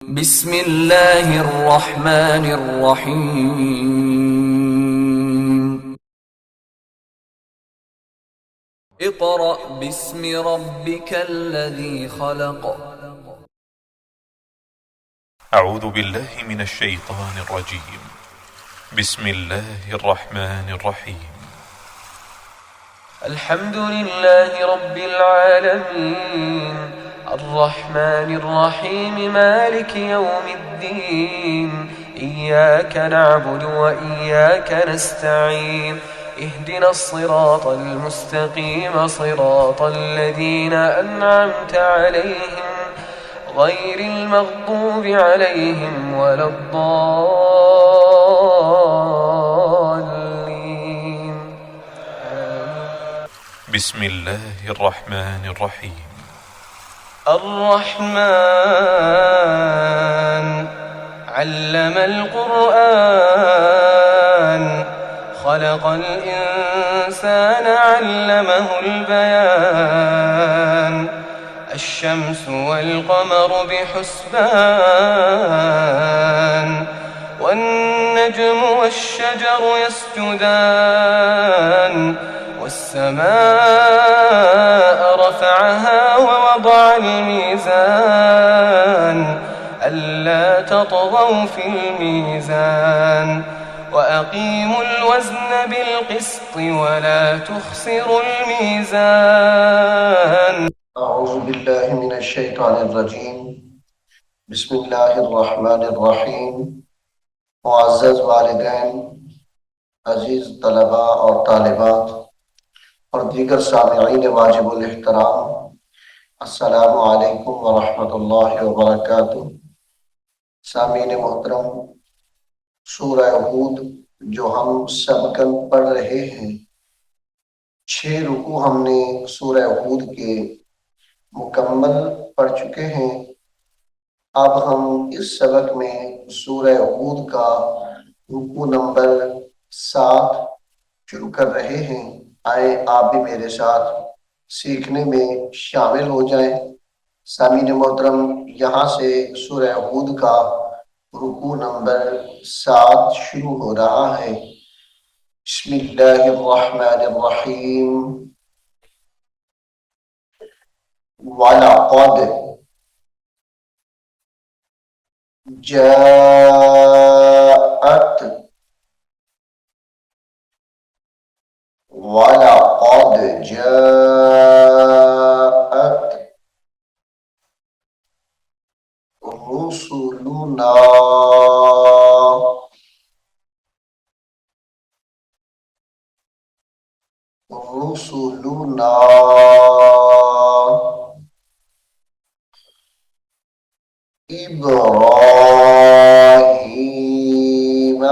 بسم الله الرحمن الرحيم. اقرأ باسم ربك الذي خلق. أعوذ بالله من الشيطان الرجيم. بسم الله الرحمن الرحيم. الحمد لله رب العالمين، الرحمن الرحيم، مالك يوم الدين. إياك نعبد وإياك نستعين، اهدنا الصراط المستقيم، صراط الذين أنعمت عليهم، غير المغضوب عليهم ولا الضالين. بسم الله الرحمن الرحيم. الرحمن علم القرآن، خلق الإنسان، علمه البيان. الشمس والقمر بحسبان، والنجم والشجر يسجدان. والسماء رفعها ووضع الميزان، ألا تطغوا في الميزان، وأقيموا الوزن بالقسط ولا تخسروا الميزان. أعوذ بالله من الشيطان الرجيم بسم الله الرحمن الرحیم. मुअज़्ज़ज़ वालिदैन, अजीज़ तलबा और तालिबात और दीगर सामिईन वाजिबुल एहतराम, अस्सलामु अलैकुम व रहमतुल्लाहि व बरकातुहू। सामीन मोहतरम, सूरह हूद जो हम सबकन पढ़ रहे हैं, 6 रुकू हमने सूरह हूद के मुकम्मल पढ़ चुके हैं। अब हम इस सबक में सूरह हूद का रुकू नंबर 7 शुरू कर रहे हैं। आए आप भी मेरे साथ सीखने में शामिल हो जाएं। सामीन मोहतरम, यहाँ से सूरह हूद का रुकू नंबर 7 शुरू हो रहा है। बिस्मिल्लाहिर्रहमानिर्रहीम। वलक़द जाअत, वलक़द जाअत रुसुलुना, रुसुलुना इब्राहीम,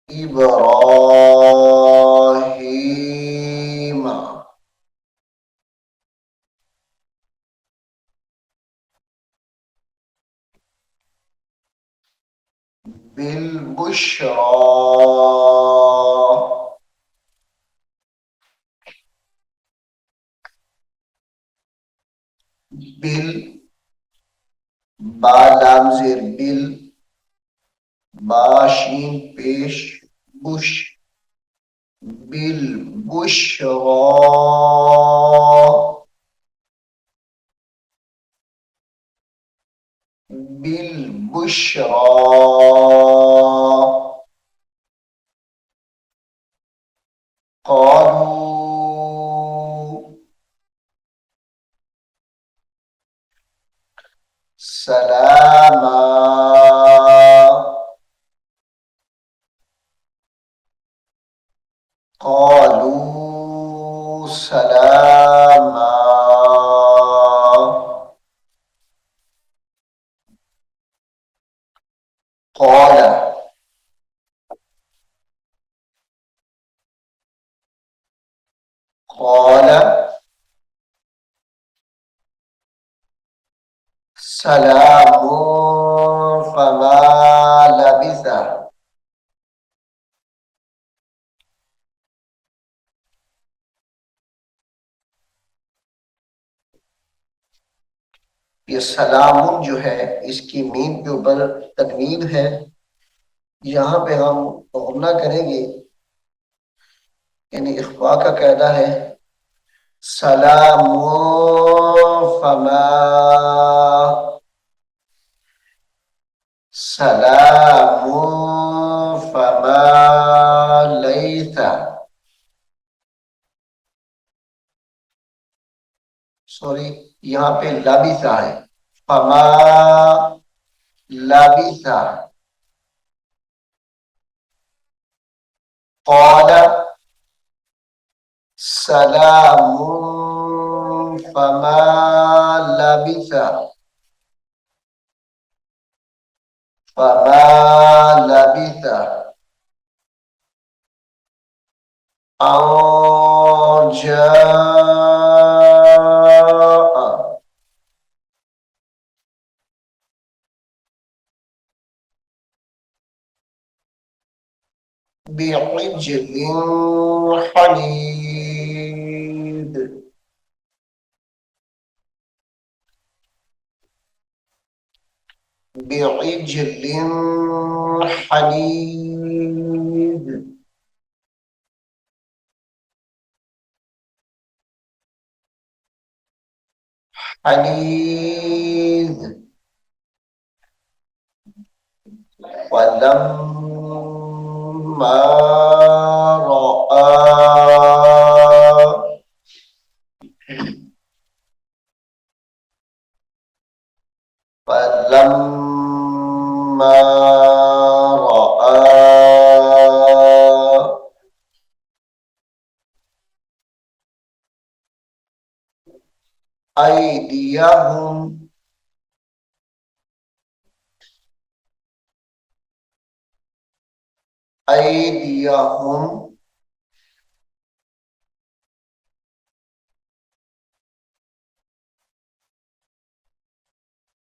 इब्राहीम बिलबुश्रा, बिल बा लाम ज़ेर बिल, बाशीन पेश बुश, बिलबुश्रा, बिलबुश्रा क़ालू सलामा, क़ालू सलामा, क़ाल क़ाल सलामुन फ़मा लबिस, ये सलामुन जो है इसकी मीम के ऊपर तनवीन है, यहाँ पे हम गुन्ना करेंगे, यानी इख्फा का कायदा है। सलामुन फमा, सलामुन फमा लैसा, सॉरी यहाँ पे लाबिसा है, फमा लाबिसा, क़ाल सलामुन फमा लाबिसा, फमा लाबिसा अन जाअ, बिइज्लिन हनीद, बिइज्लिन हनीद, हनीद। फलम्मा रअा, फलम्मा रअा अयदियहुम, अयदियहुम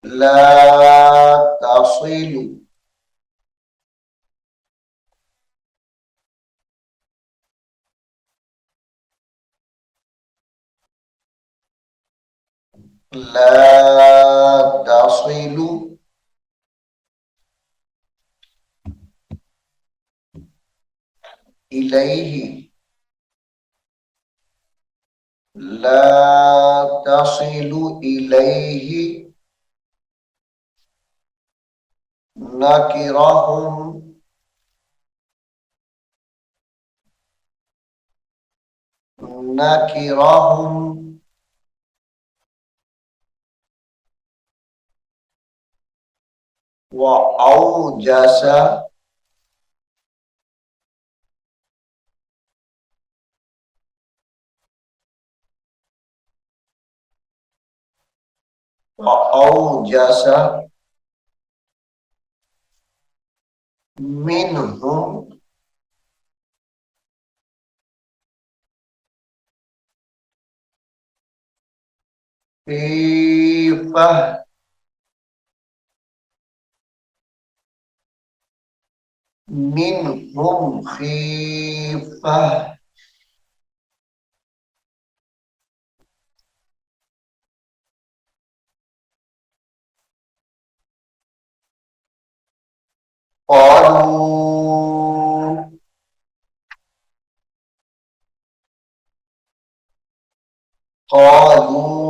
ला तसिलु, ला तसिलु इलैहि, ला तसिलु इलैहि नकिरहुम, नकिरहुम व औजस, व औजस मिनहुम खीफा, मिनहुम खीफा। قالوا قالوا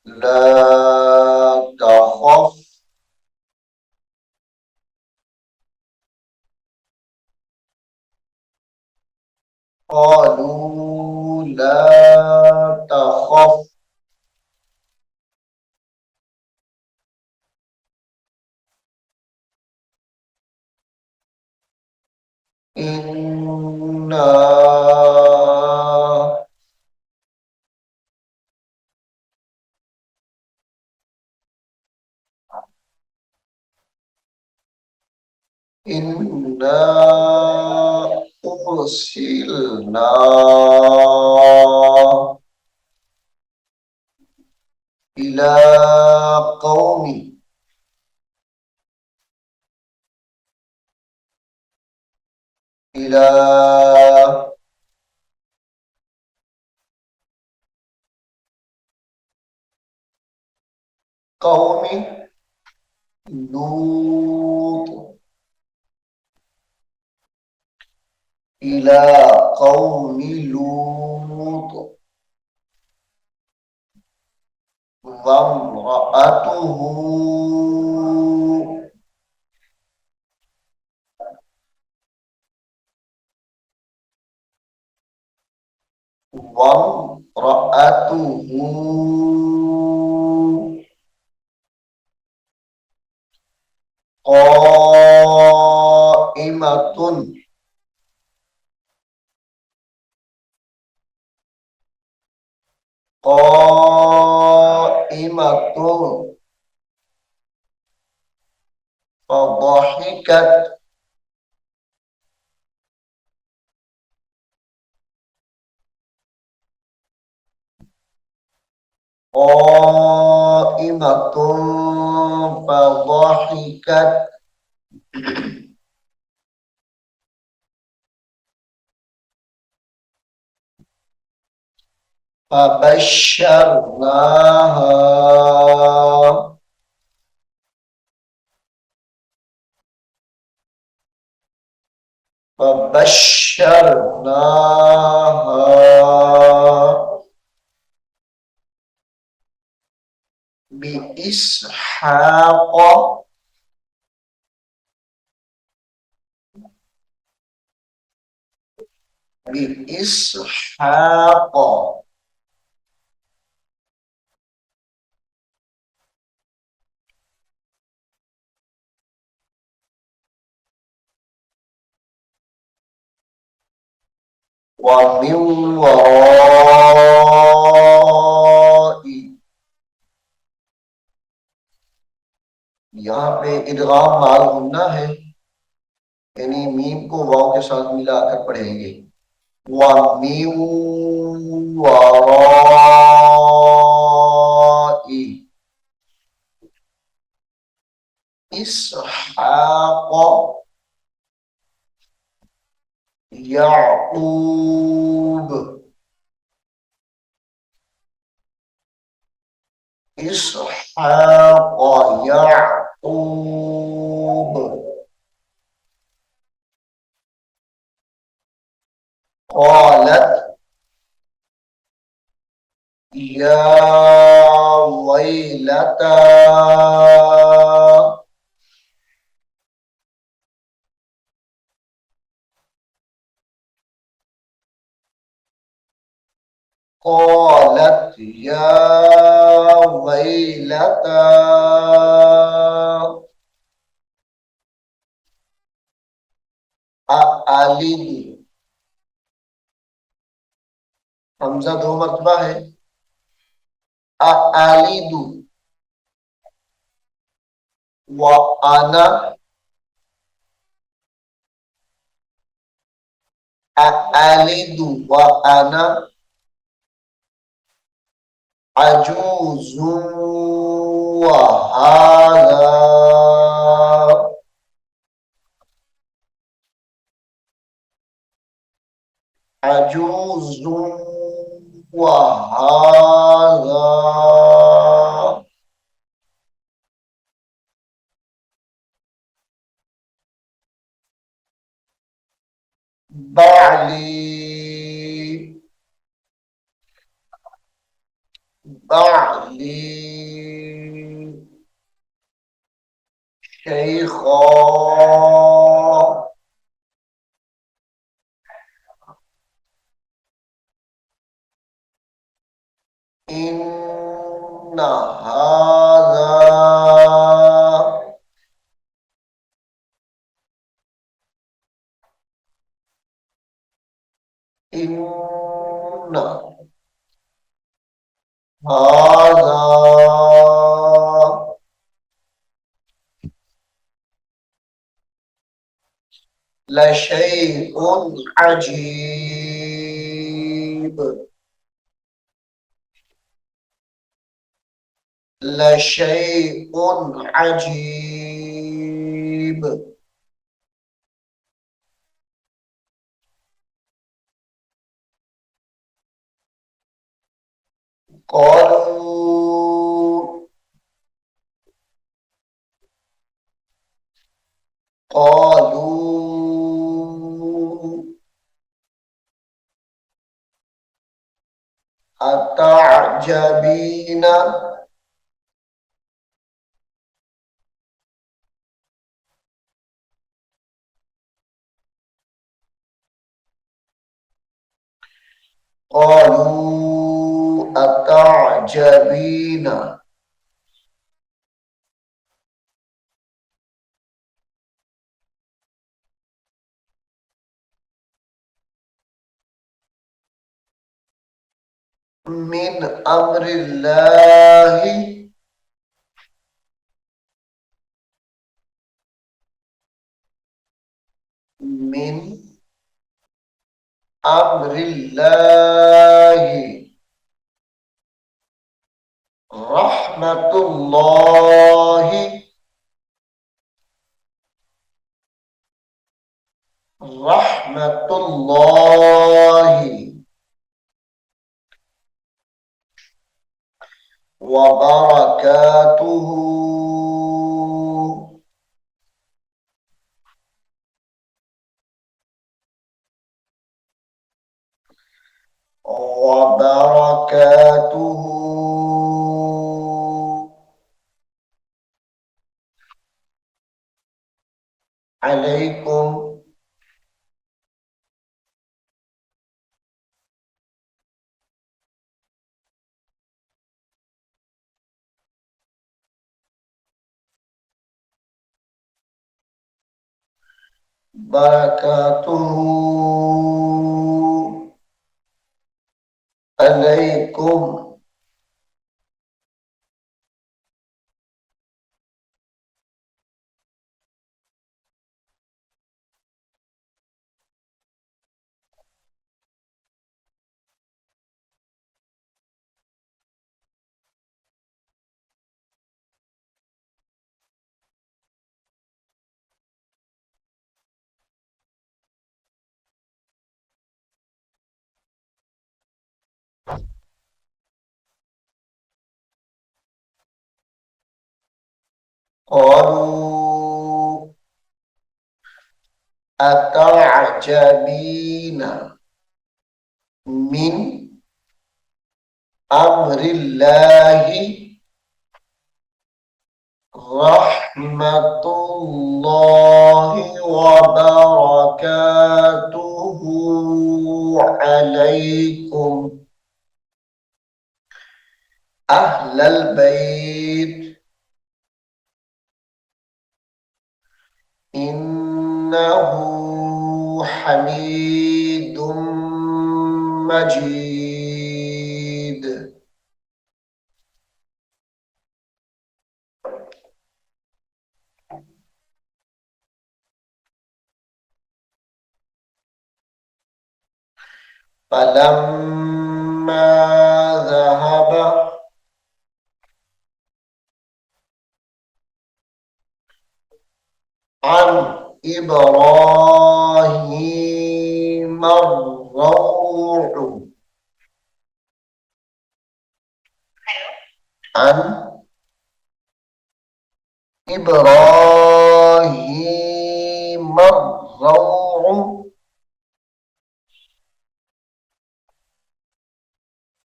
لا تخف، قالوا لا تخف إنا إنا أرسلنا إلى قوم، إلى قوم لوط إلى قوم لوط وامرأته وامرأته قائمة قائمة فضحكت قائمة فضحكت فبشرناها فبشرناها بإسحاق بإسحاق ومن وراء यहाँ पे इदगाम माल गुन्ना है यानी मीम को वाव के साथ मिलाकर पढ़ेंगे वमिन वराई इसहाक याकूब इसहाक याकूब قالت يا ويلتى قالت يا ويلتى أألد हमजा दो मरतबा है أألد وأنا أألد وأنا عجوز وهذا عجوز وهذا بعلي بعلي شيخا إن هذا إن هذا لشيء عجيب لشيء عجيب قالوا قالوا أتعجبين قالوا أتعجبين من أمر الله من أمر الله رحمة الله رحمة الله وبركاته وبركاته عليكم بركاته عليكم قالوا أتعجبين من أمر الله رحمة الله وبركاته عليكم أهل البيت إنه حميد مجيد. فلما ذهب عن إبراهيم الروع عن إبراهيم الروع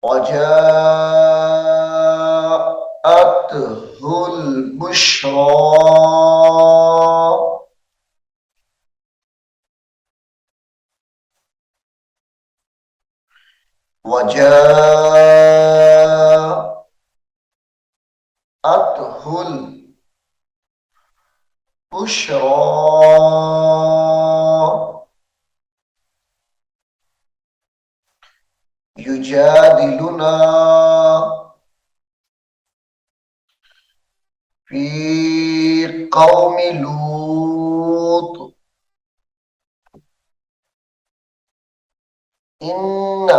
وجاءته البشرى وجاءته البشرى يجادلنا في قوم لوط إن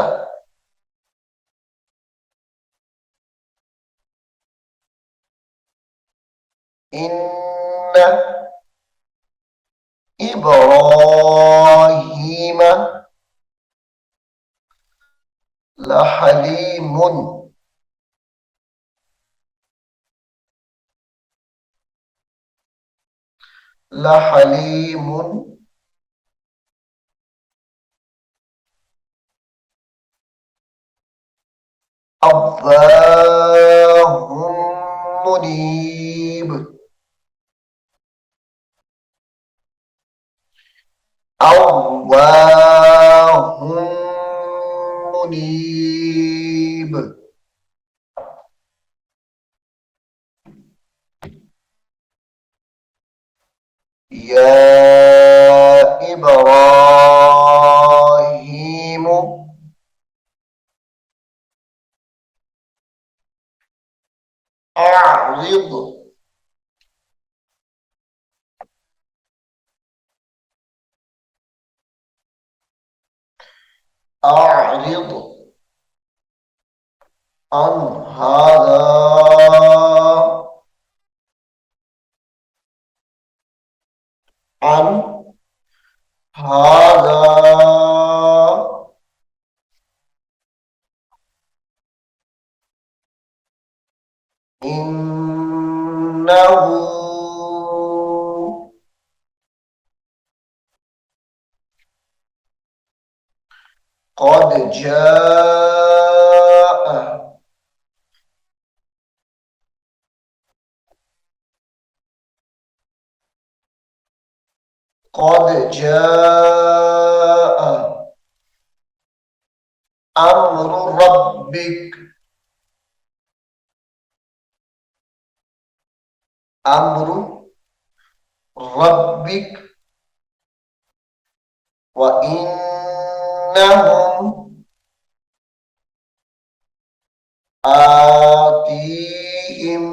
إبراهيم لحليم लहलीम अव्वाहुम मुनीब अव्वाहुम मुनीब या इब्राहीम अअरिद अअरिद अन हादा अन हादा इन्नहु क़द जाअ क़द जाअ अम्रु रब्बिक अम्रु रब्बिक व इन्नहुम आतीहिम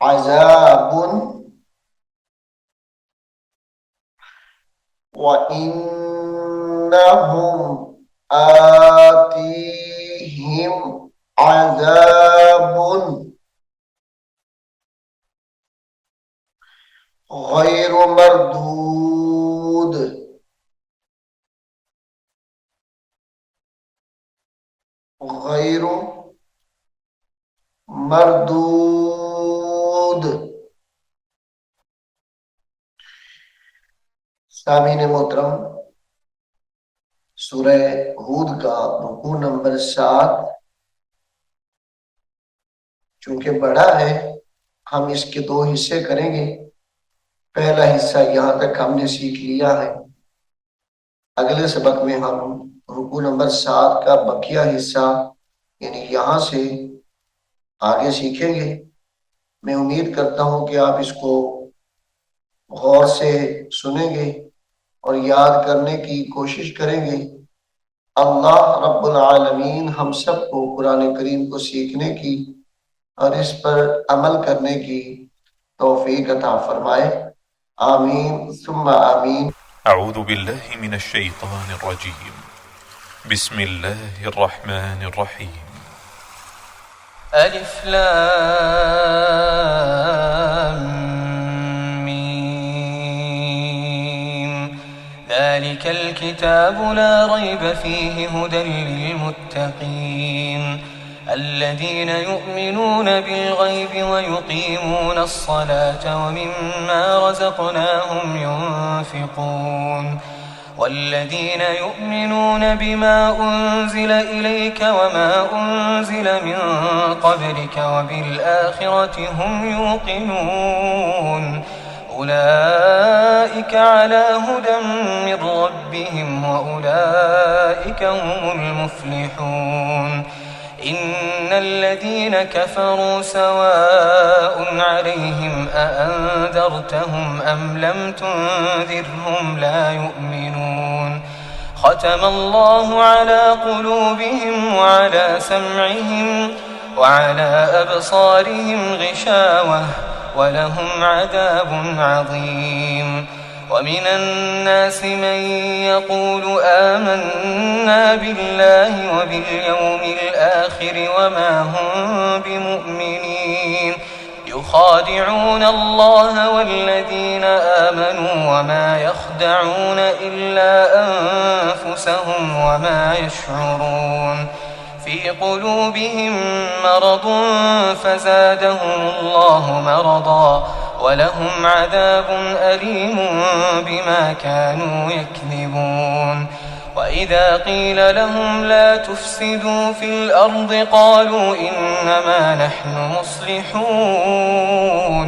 अज़ाबुन व इन्नहुम आतीहिम अज़ाबुन गैर मरदूद गैर मरदूद। सामीन मोहतरम, सूरह हूद का रुकू नंबर 7 चूंकि बड़ा है, हम इसके 2 हिस्से करेंगे। पहला हिस्सा यहाँ तक हमने सीख लिया है। अगले सबक में हम रुकू नंबर 7 का बकिया हिस्सा यानी यहाँ से आगे सीखेंगे। मैं उम्मीद करता हूँ कि आप इसको गौर से सुनेंगे और याद करने की कोशिश करेंगे। अल्लाह रब्बुल आलमीन हम सबको कुरान करीम को सीखने की और इस पर अमल करने की तौफीक अता फरमाए। आमीन सुम्मा आमीन। अऊज़ु बिल्लाहि मिनश शैतानिर रजीम। बिस्मिल्लाहिर रहमानिर रहीम। अलिफ लाम मीम ज़ालिकल किताबु ला रैब फ़ीहि हुदल लिलमुत्तक़ीन الذين يؤمنون بالغيب ويقيمون الصلاة ومما رزقناهم ينفقون والذين يؤمنون بما أنزل إليك وما أنزل من قبلك وبالآخرة هم يوقنون أولئك على هدى من ربهم وأولئك هم المفلحون إن الذين كفروا سواء عليهم أأنذرتهم أم لم تنذرهم لا يؤمنون ختم الله على قلوبهم وعلى سمعهم وعلى أبصارهم غشاوة ولهم عذاب عظيم ومن الناس من يقول آمنا بالله وباليوم الآخر وما هم بمؤمنين يخادعون الله والذين آمنوا وما يخدعون إلا أنفسهم وما يشعرون في قلوبهم مرض فزادهم الله مرضا ولهم عذاب أليم بما كانوا يكذبون وإذا قيل لهم لا تفسدوا في الأرض قالوا إنما نحن مصلحون